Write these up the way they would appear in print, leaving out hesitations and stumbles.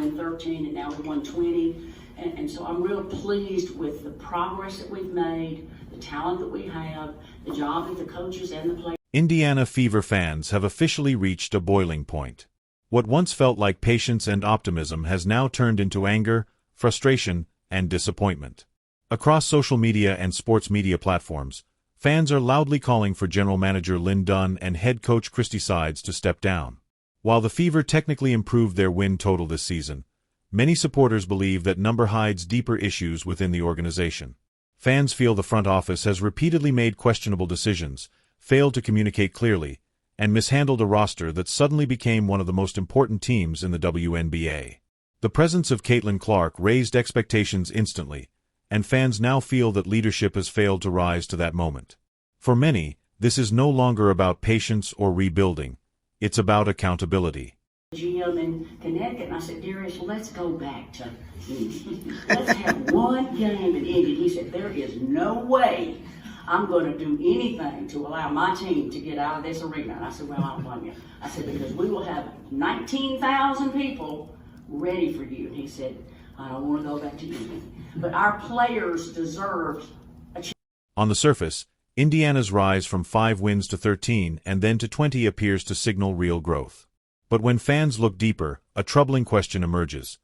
win 13, and now we won 20. And so I'm real pleased with the progress that we've made, the talent that we have, the job that the coaches and the players. Indiana Fever fans have officially reached a boiling point. What once felt like patience and optimism has now turned into anger, frustration, and disappointment. Across social media and sports media platforms, fans are loudly calling for General Manager Lyn Dunn and head coach Christy Sides to step down. While the Fever technically improved their win total this season, many supporters believe that number hides deeper issues within the organization. Fans feel the front office has repeatedly made questionable decisions, failed to communicate clearly, and mishandled a roster that suddenly became one of the most important teams in the WNBA. The presence of Caitlin Clark raised expectations instantly, and fans now feel that leadership has failed to rise to that moment. For many, this is no longer about patience or rebuilding. It's about accountability. GM in Connecticut, and I said, Darius, let's go back to let's have one game in Indy. He said, there is no way I'm going to do anything to allow my team to get out of this arena. And I said, well, I don't blame you. I said, because we will have 19,000 people ready for you. And he said, I don't want to go back to Indy. But our players deserve a chance. On the surface, Indiana's rise from 5 wins to 13 and then to 20 appears to signal real growth. But when fans look deeper, a troubling question emerges.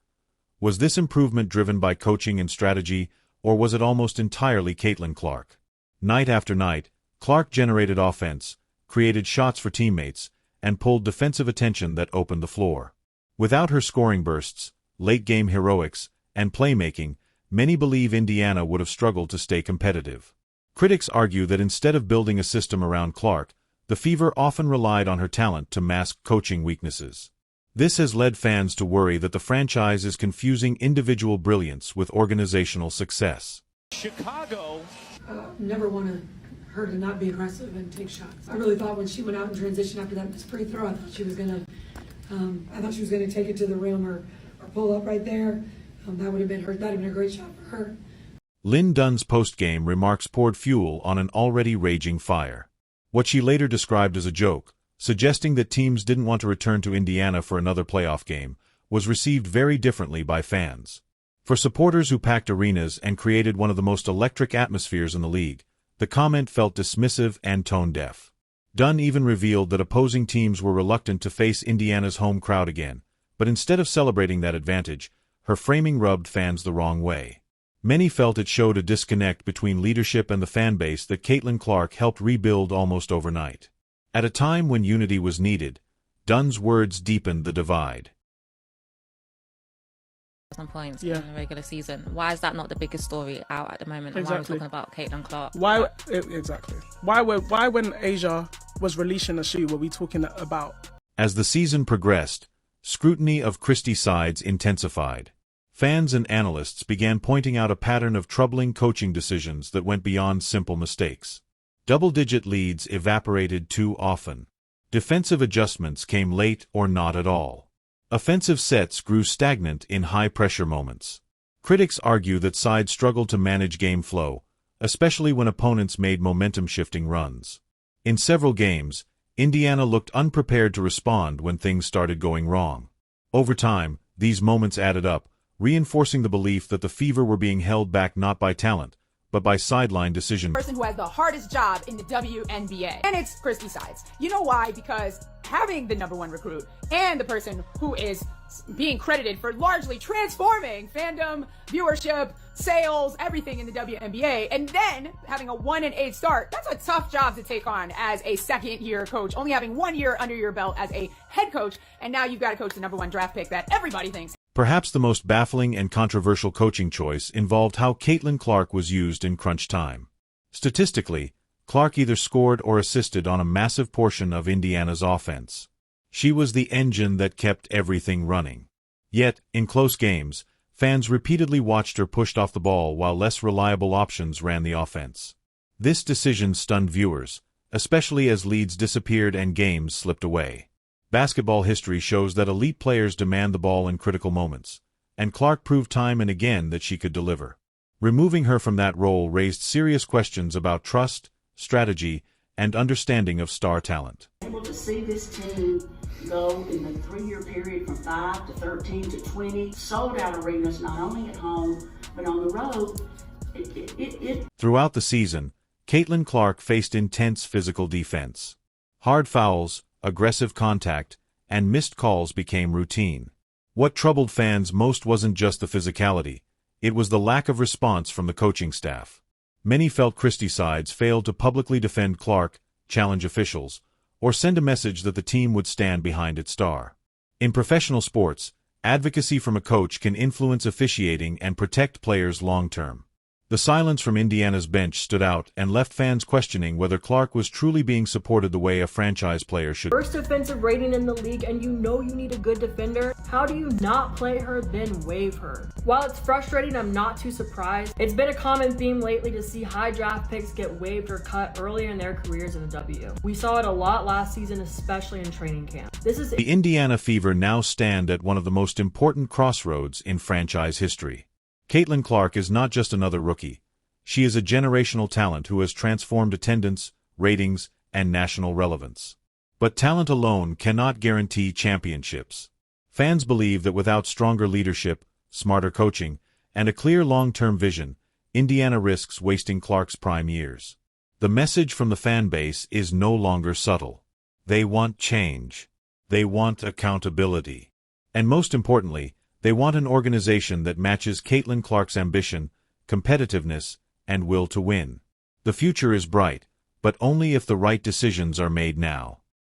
Was this improvement driven by coaching and strategy, or was it almost entirely Caitlin Clark? Night after night, Clark generated offense, created shots for teammates, and pulled defensive attention that opened the floor. Without her scoring bursts, late-game heroics, and playmaking, many believe Indiana would have struggled to stay competitive. Critics argue that instead of building a system around Clark, the Fever often relied on her talent to mask coaching weaknesses. This has led fans to worry that the franchise is confusing individual brilliance with organizational success. Chicago never wanted her to not be aggressive and take shots. I really thought when she went out in transition after that free throw, I thought she was gonna take it to the rim or pull up right there. That would have been her. That would have been a great shot for her. Lyn Dunn's post-game remarks poured fuel on an already raging fire. What she later described as a joke, suggesting that teams didn't want to return to Indiana for another playoff game, was received very differently by fans. For supporters who packed arenas and created one of the most electric atmospheres in the league, the comment felt dismissive and tone-deaf. Dunn even revealed that opposing teams were reluctant to face Indiana's home crowd again, but instead of celebrating that advantage, her framing rubbed fans the wrong way. Many felt it showed a disconnect between leadership and the fan base that Caitlin Clark helped rebuild almost overnight. At a time when unity was needed, Dunn's words deepened the divide. Points in the regular season. Why is that not the biggest story out at the moment? And why are we talking about Caitlin Clark? Why when Asia was releasing a shoe were we talking about? As the season progressed, scrutiny of Christy Sides intensified. Fans and analysts began pointing out a pattern of troubling coaching decisions that went beyond simple mistakes. Double-digit leads evaporated too often. Defensive adjustments came late or not at all. Offensive sets grew stagnant in high-pressure moments. Critics argue that Sides struggled to manage game flow, especially when opponents made momentum-shifting runs. In several games, Indiana looked unprepared to respond when things started going wrong. Over time, these moments added up, reinforcing the belief that the Fever were being held back not by talent, but by sideline decision. Person who has the hardest job in the WNBA, and it's Christy Sides. You know why? Because having the #1 recruit and the person who is being credited for largely transforming fandom, viewership, sales, everything in the WNBA, and then having a 1-8 start, that's a tough job to take on as a second-year coach, only having 1 year under your belt as a head coach, and now you've got to coach the #1 draft pick that everybody thinks. Perhaps the most baffling and controversial coaching choice involved how Caitlin Clark was used in crunch time. Statistically, Clark either scored or assisted on a massive portion of Indiana's offense. She was the engine that kept everything running. Yet, in close games, fans repeatedly watched her pushed off the ball while less reliable options ran the offense. This decision stunned viewers, especially as leads disappeared and games slipped away. Basketball history shows that elite players demand the ball in critical moments, and Clark proved time and again that she could deliver. Removing her from that role raised serious questions about trust, strategy, and understanding of star talent. Able to see this team go in the 3-year period from 5 to 13 to 20, sold out arenas, not only at home, but on the road. Throughout the season, Caitlin Clark faced intense physical defense. Hard fouls, aggressive contact, and missed calls became routine. What troubled fans most wasn't just the physicality, it was the lack of response from the coaching staff. Many felt Christie sides failed to publicly defend Clark, challenge officials, or send a message that the team would stand behind its star. In professional sports, advocacy from a coach can influence officiating and protect players long-term. The silence from Indiana's bench stood out and left fans questioning whether Clark was truly being supported the way a franchise player should. First defensive rating in the league, and you know you need a good defender. How do you not play her, then waive her? While it's frustrating, I'm not too surprised. It's been a common theme lately to see high draft picks get waived or cut earlier in their careers in the W. We saw it a lot last season, especially in training camp. The Indiana Fever now stand at one of the most important crossroads in franchise history. Caitlin Clark is not just another rookie. She is a generational talent who has transformed attendance, ratings, and national relevance. But talent alone cannot guarantee championships. Fans believe that without stronger leadership, smarter coaching, and a clear long-term vision, Indiana risks wasting Clark's prime years. The message from the fan base is no longer subtle. They want change. They want accountability. And most importantly, they want an organization that matches Caitlin Clark's ambition, competitiveness, and will to win. The future is bright, but only if the right decisions are made now.